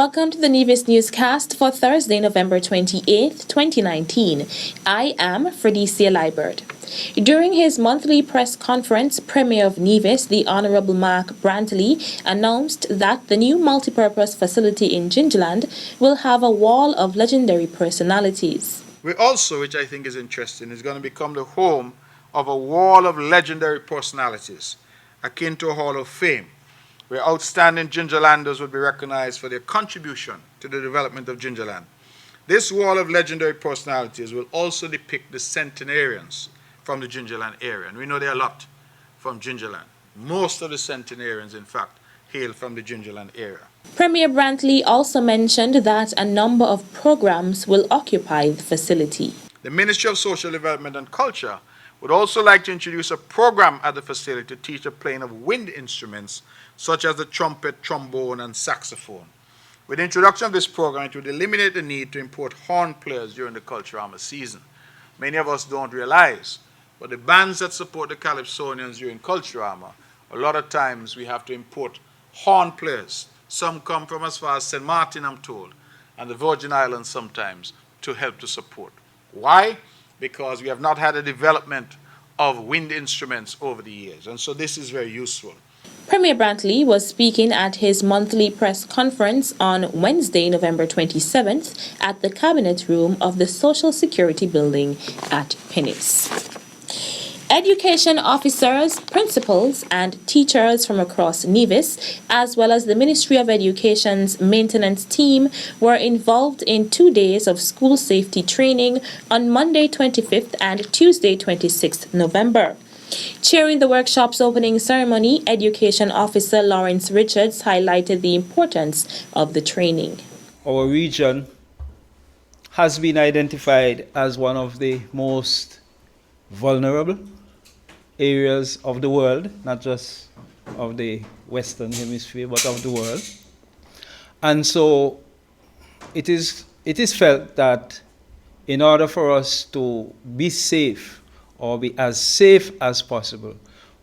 Welcome to the Nevis Newscast for Thursday, November 28th, 2019. I am Fredicia Liebert. During his monthly press conference, Premier of Nevis, the Honorable Mark Brantley, announced that the new multipurpose facility in Gingerland will have a wall of legendary personalities. We also, which I think is interesting, is going to become the home of a wall of legendary personalities, akin to a Hall of Fame, where outstanding Gingerlanders would be recognized for their contribution to the development of Gingerland. This wall of legendary personalities will also depict the centenarians from the Gingerland area. And we know there are a lot from Gingerland. Most of the centenarians, in fact, hail from the Gingerland area. Premier Brantley also mentioned that a number of programs will occupy the facility. The Ministry of Social Development and Culture would also like to introduce a program at the facility to teach the playing of wind instruments such as the trumpet, trombone, and saxophone. With the introduction of this program, it would eliminate the need to import horn players during the Culturama season. Many of us don't realize, but the bands that support the Calypsonians during Culturama, a lot of times we have to import horn players. Some come from as far as St. Martin, I'm told, and the Virgin Islands sometimes, to help to support. Why? Because we have not had a development of wind instruments over the years, and so this is very useful. Premier Brantley was speaking at his monthly press conference on Wednesday, November 27th at the Cabinet Room of the Social Security Building at Pennis. Education officers, principals, and teachers from across Nevis, as well as the Ministry of Education's maintenance team, were involved in 2 days of school safety training on Monday 25th and Tuesday 26th November. Chairing the workshop's opening ceremony, Education Officer Lawrence Richards highlighted the importance of the training. Our region has been identified as one of the most vulnerable areas of the world, not just of the Western Hemisphere, but of the world. And so it is felt that in order for us to be safe, or be as safe as possible,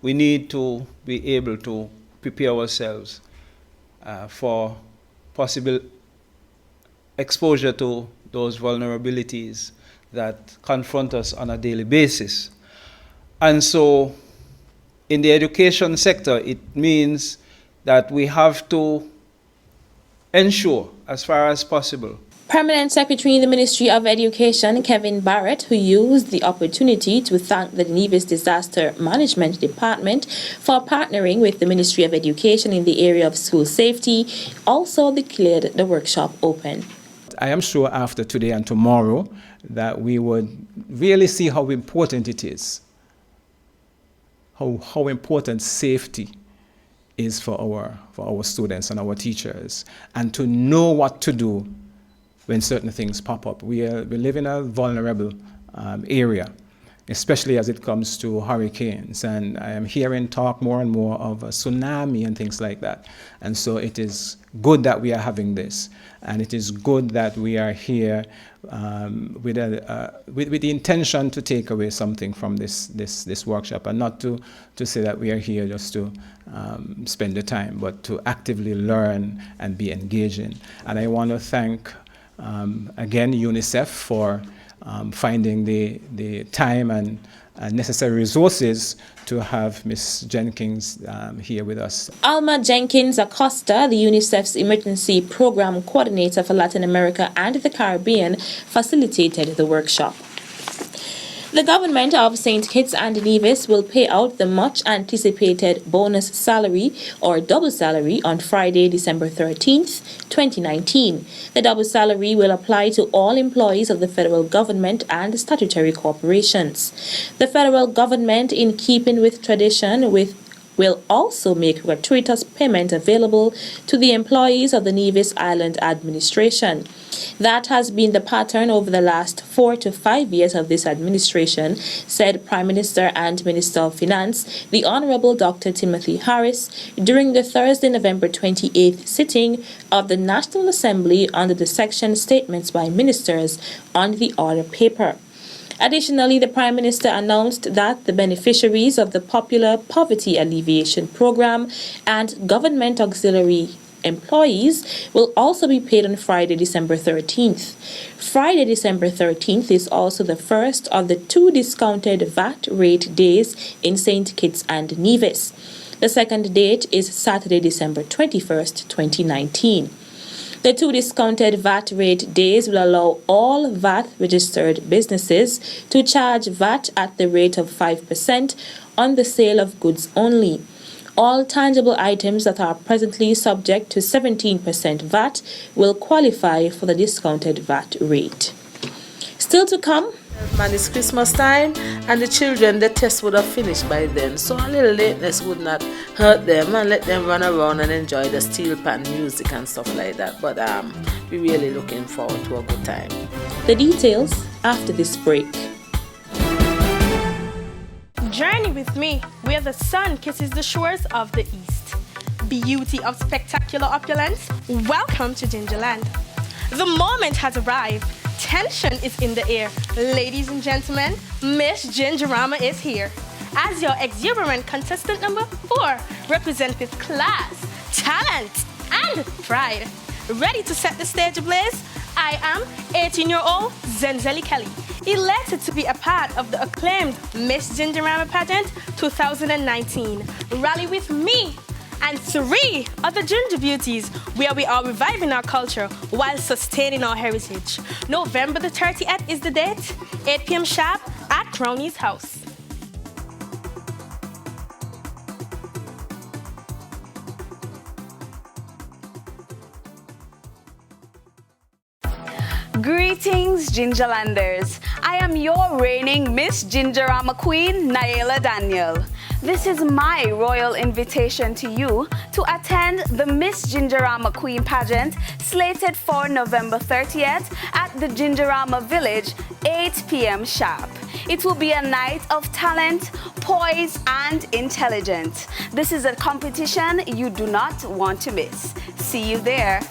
we need to be able to prepare ourselves for possible exposure to those vulnerabilities that confront us on a daily basis. And so in the education sector, it means that we have to ensure, as far as possible, Permanent Secretary in the Ministry of Education, Kevin Barrett, who used the opportunity to thank the Nevis Disaster Management Department for partnering with the Ministry of Education in the area of school safety, also declared the workshop open. I am sure after today and tomorrow that we would really see how important it is, how important safety is for our students and our teachers, and to know what to do when certain things pop up. We live in a vulnerable area, especially as it comes to hurricanes. And I am hearing talk more and more of a tsunami and things like that. And so it is good that we are having this. And it is good that we are here with the intention to take away something from this workshop, and not to say that we are here just to spend the time, but to actively learn and be engaging. And I want to thank again, UNICEF for finding the time and necessary resources to have Ms. Jenkins here with us. Alma Jenkins Acosta, the UNICEF's Emergency Program Coordinator for Latin America and the Caribbean, facilitated the workshop. The government of St. Kitts and Nevis will pay out the much-anticipated bonus salary or double salary on Friday, December 13th, 2019. The double salary will apply to all employees of the federal government and statutory corporations. The federal government, in keeping with tradition, will also make gratuitous payment available to the employees of the Nevis Island Administration. That has been the pattern over the last 4 to 5 years of this administration, said Prime Minister and Minister of Finance, the Honorable Dr. Timothy Harris, during the Thursday, November 28th sitting of the National Assembly under the section Statements by Ministers on the Order paper. Additionally, the Prime Minister announced that the beneficiaries of the popular Poverty Alleviation Program and Government Auxiliary employees will also be paid on Friday, December 13th. Friday, December 13th is also the first of the 2 discounted VAT rate days in St. Kitts and Nevis. The second date is Saturday, December 21st, 2019. The 2 discounted VAT rate days will allow all VAT-registered businesses to charge VAT at the rate of 5% on the sale of goods only. All tangible items that are presently subject to 17% VAT will qualify for the discounted VAT rate. Still to come. Man, it's Christmas time, and the children, the test would have finished by then, so a little lateness would not hurt them, and let them run around and enjoy the steel pan music and stuff like that. But we're really looking forward to a good time. The details after this break. Journey with me where the sun kisses the shores of the east. Beauty of spectacular opulence. Welcome to Gingerland. The moment has arrived. Tension is in the air. Ladies and gentlemen, Miss Gingerama is here. As your exuberant contestant number 4, represent with class, talent, and pride. Ready to set the stage ablaze? I am 18-year-old Zenzeli Kelly, elated to be a part of the acclaimed Miss Gingerama pageant 2019. Rally with me and 3 other ginger beauties where we are reviving our culture while sustaining our heritage. November the 30th is the date, 8 p.m. sharp at Crownie's house. Greetings, Gingerlanders. I am your reigning Miss Gingerama Queen, Naela Daniel. This is my royal invitation to you to attend the Miss Gingerama Queen pageant slated for November 30th at the Gingerama Village, 8 p.m. sharp. It will be a night of talent, poise, and intelligence. This is a competition you do not want to miss. See you there.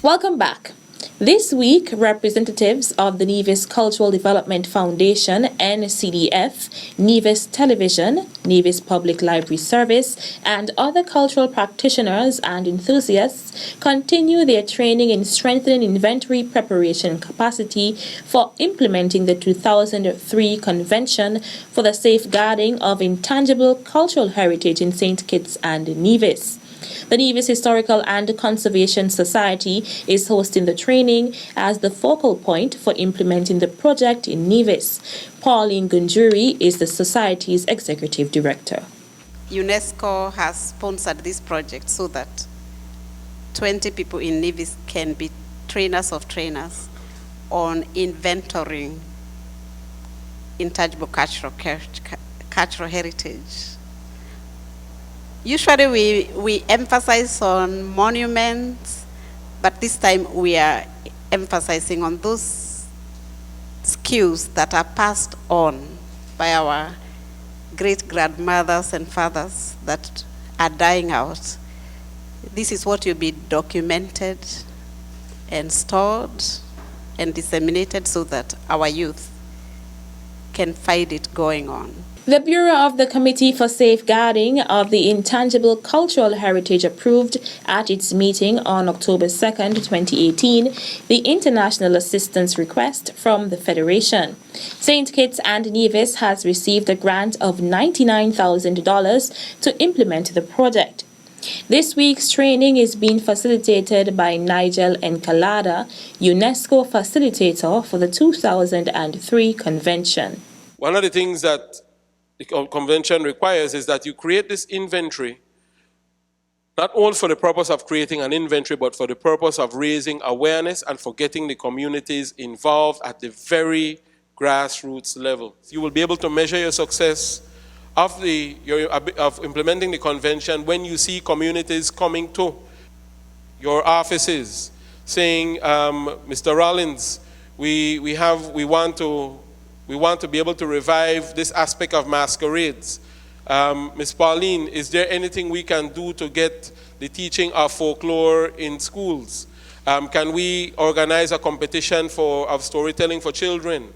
Welcome back. This week, representatives of the Nevis Cultural Development Foundation, NCDF, Nevis Television, Nevis Public Library Service, and other cultural practitioners and enthusiasts continue their training in strengthening inventory preparation capacity for implementing the 2003 Convention for the Safeguarding of Intangible Cultural Heritage in St. Kitts and Nevis. The Nevis Historical and Conservation Society is hosting the training as the focal point for implementing the project in Nevis. Pauline Gunjuri is the Society's Executive Director. UNESCO has sponsored this project so that 20 people in Nevis can be trainers of trainers on inventorying intangible cultural heritage. Usually we emphasize on monuments, but this time we are emphasizing on those skills that are passed on by our great-grandmothers and fathers that are dying out. This is what will be documented and stored and disseminated so that our youth can find it going on. The Bureau of the Committee for Safeguarding of the Intangible Cultural Heritage approved at its meeting on October 2nd, 2018, the international assistance request from the Federation. St. Kitts and Nevis has received a grant of $99,000 to implement the project. This week's training is being facilitated by Nigel Encalada, UNESCO facilitator for the 2003 convention. One of the things that the convention requires is that you create this inventory, not only for the purpose of creating an inventory, but for the purpose of raising awareness and for getting the communities involved at the very grassroots level. You will be able to measure your success of implementing the convention when you see communities coming to your offices saying, Mr. Rollins, we want to be able to revive this aspect of masquerades. Ms. Pauline, is there anything we can do to get the teaching of folklore in schools? Can we organize a competition of storytelling for children?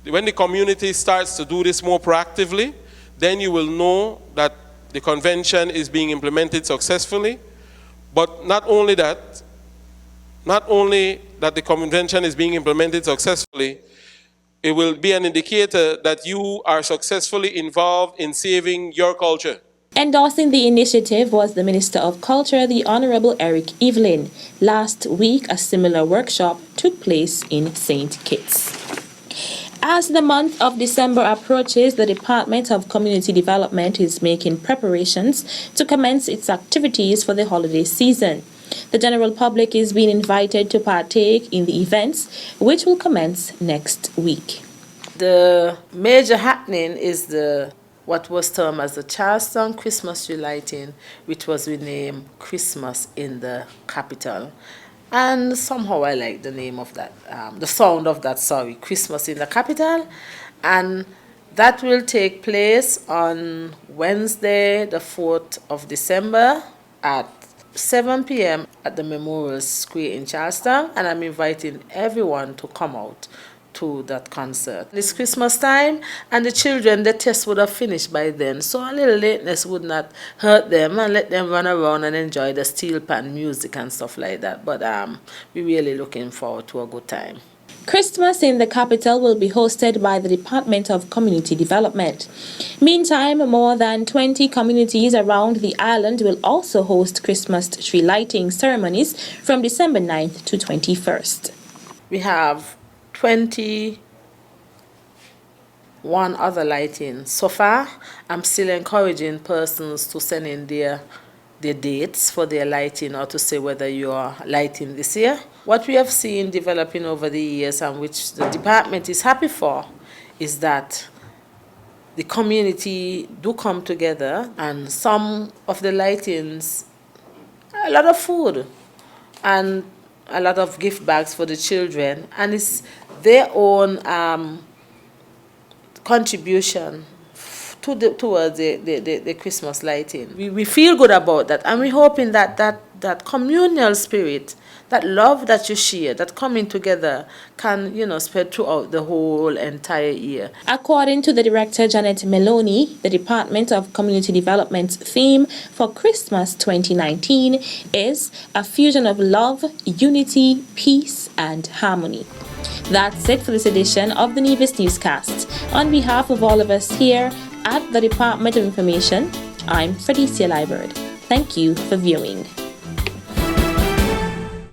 When the community starts to do this more proactively, then you will know that the convention is being implemented successfully. But not only that the convention is being implemented successfully, it will be an indicator that you are successfully involved in saving your culture. Endorsing the initiative was the Minister of Culture, the Honorable Eric Evelyn. Last week, a similar workshop took place in St. Kitts. As the month of December approaches, the Department of Community Development is making preparations to commence its activities for the holiday season. The general public is being invited to partake in the events, which will commence next week. The major happening is what was termed as the Charleston Christmas tree lighting, which was renamed Christmas in the Capital. And somehow I like the name of that, the sound of that, Christmas in the Capital. And that will take place on Wednesday, the 4th of December at 7 p.m. at the Memorial Square in Charleston. And I'm inviting everyone to come out to that concert. It's Christmas time, and the children, the test would have finished by then, so a little lateness would not hurt them, and let them run around and enjoy the steel pan music and stuff like that. But we're really looking forward to a good time. Christmas in the Capital will be hosted by the Department of Community Development. Meantime, more than 20 communities around the island will also host Christmas tree lighting ceremonies from December 9th to 21st. We have 21 other lighting. So far, I'm still encouraging persons to send in their dates for their lighting, or to say whether you are lighting this year. What we have seen developing over the years, and which the department is happy for, is that the community do come together, and some of the lightings, a lot of food and a lot of gift bags for the children, and it's their own contribution towards the Christmas lighting. We feel good about that, and we're hoping that communal spirit, that love that you share, that coming together can, spread throughout the whole entire year. According to the Director Janet Meloni, the Department of Community Development's theme for Christmas 2019 is a fusion of love, unity, peace, and harmony. That's it for this edition of the Nevis Newscast. On behalf of all of us here at the Department of Information, I'm Fredicia Liburd. Thank you for viewing.